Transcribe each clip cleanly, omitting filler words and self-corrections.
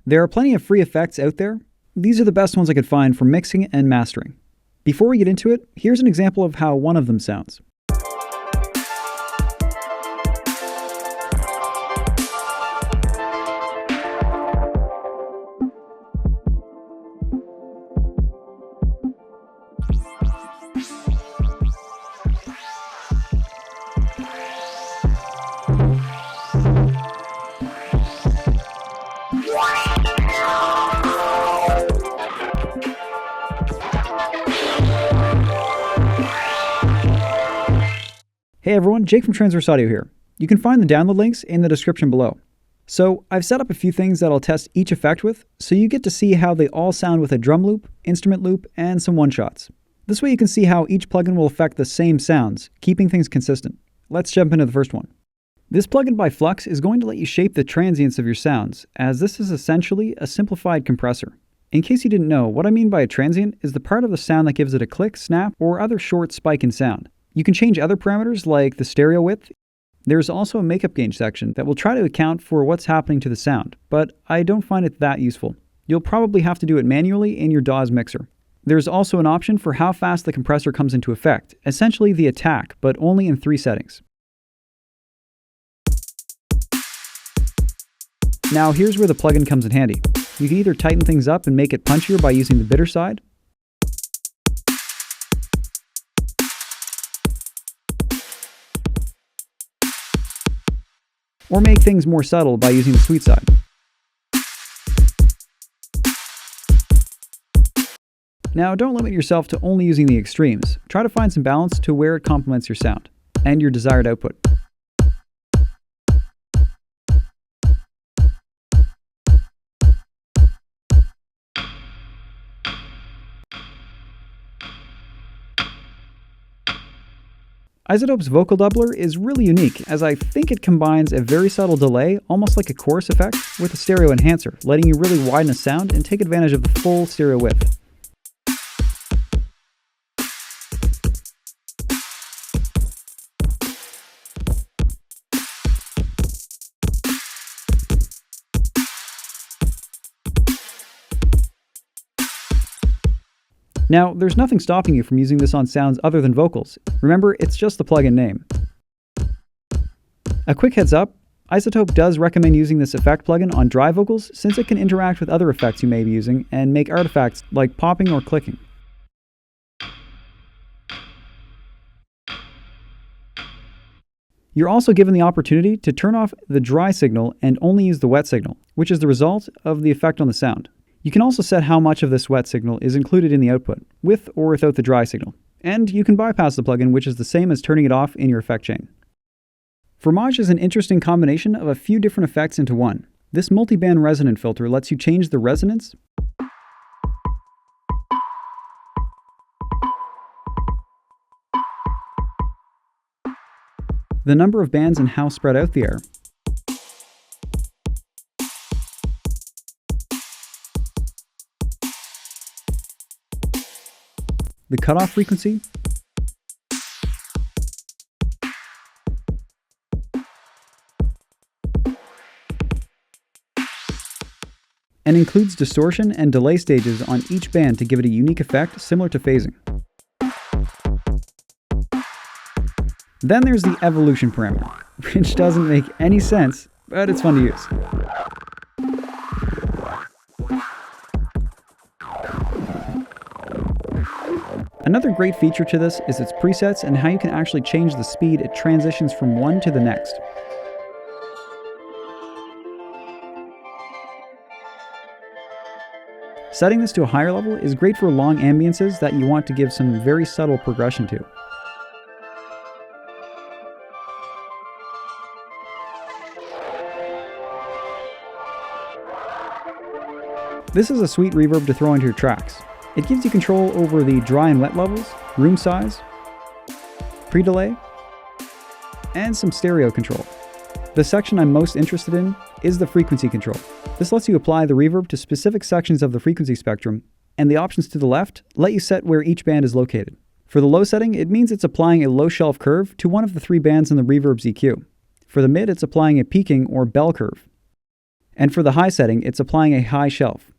There are plenty of free effects out there. These are the best ones I could find for mixing and mastering. Before we get into it, here's an example of how one of them sounds. Hey everyone, Jake from Transverse Audio here. You can find the download links in the description below. So I've set up a few things that I'll test each effect with, so you get to see how they all sound with a drum loop, instrument loop, and some one-shots. This way you can see how each plugin will affect the same sounds, keeping things consistent. Let's jump into the first one. This plugin by Flux is going to let you shape the transients of your sounds, as this is essentially a simplified compressor. In case you didn't know, what I mean by a transient is the part of the sound that gives it a click, snap, or other short spike in sound. You can change other parameters like the stereo width. There's also a makeup gain section that will try to account for what's happening to the sound, but I don't find it that useful. You'll probably have to do it manually in your DAWs mixer. There's also an option for how fast the compressor comes into effect, essentially the attack, but only in 3 settings. Now here's where the plugin comes in handy. You can either tighten things up and make it punchier by using the bitter side, or make things more subtle by using the sweet side. Now don't limit yourself to only using the extremes. Try to find some balance to where it complements your sound and your desired output. iZotope's vocal doubler is really unique, as I think it combines a very subtle delay, almost like a chorus effect, with a stereo enhancer, letting you really widen a sound and take advantage of the full stereo width. Now, there's nothing stopping you from using this on sounds other than vocals. Remember, it's just the plugin name. A quick heads up, iZotope does recommend using this effect plugin on dry vocals since it can interact with other effects you may be using and make artifacts like popping or clicking. You're also given the opportunity to turn off the dry signal and only use the wet signal, which is the result of the effect on the sound. You can also set how much of this wet signal is included in the output, with or without the dry signal. And you can bypass the plugin, which is the same as turning it off in your effect chain. Fromage is an interesting combination of a few different effects into one. This multi-band resonant filter lets you change the resonance, the number of bands and how spread out the air, the cutoff frequency, and includes distortion and delay stages on each band to give it a unique effect similar to phasing. Then there's the evolution parameter, which doesn't make any sense, but it's fun to use. Another great feature to this is its presets and how you can actually change the speed it transitions from one to the next. Setting this to a higher level is great for long ambiances that you want to give some very subtle progression to. This is a sweet reverb to throw into your tracks. It gives you control over the dry and wet levels, room size, pre-delay, and some stereo control. The section I'm most interested in is the frequency control. This lets you apply the reverb to specific sections of the frequency spectrum, and the options to the left let you set where each band is located. For the low setting, it means it's applying a low shelf curve to one of the 3 bands in the reverb's EQ. For the mid, it's applying a peaking or bell curve. And for the high setting, it's applying a high shelf.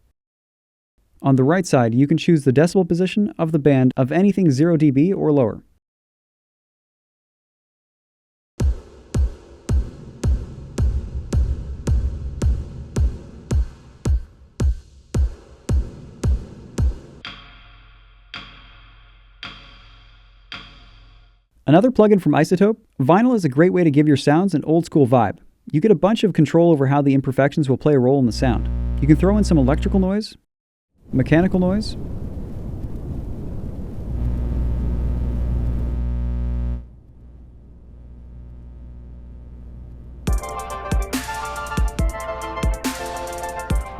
On the right side, you can choose the decibel position of the band of anything 0 dB or lower. Another plugin from Isotope, vinyl is a great way to give your sounds an old-school vibe. You get a bunch of control over how the imperfections will play a role in the sound. You can throw in some electrical noise, mechanical noise,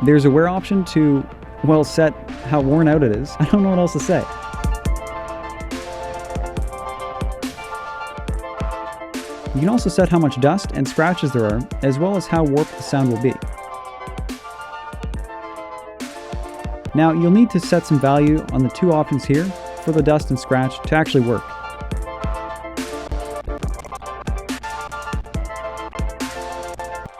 there's a wear option to, well, set how worn out it is. I don't know what else to say. You can also set how much dust and scratches there are, as well as how warped the sound will be. Now, you'll need to set some value on the two options here for the dust and scratch to actually work.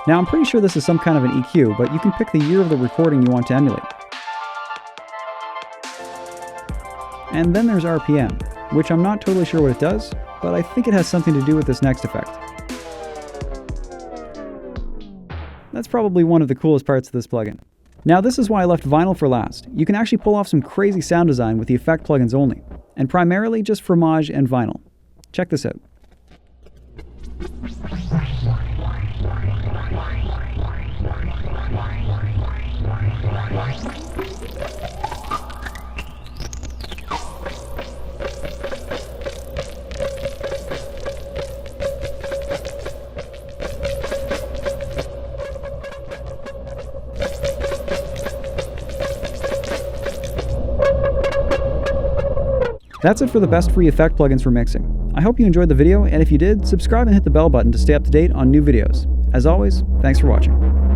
Now, I'm pretty sure this is some kind of an EQ, but you can pick the year of the recording you want to emulate. And then there's RPM, which I'm not totally sure what it does, but I think it has something to do with this next effect. That's probably one of the coolest parts of this plugin. Now, this is why I left vinyl for last. You can actually pull off some crazy sound design with the effect plugins only, and primarily just fromage and vinyl. Check this out. That's it for the best free effect plugins for mixing. I hope you enjoyed the video, and if you did, subscribe and hit the bell button to stay up to date on new videos. As always, thanks for watching.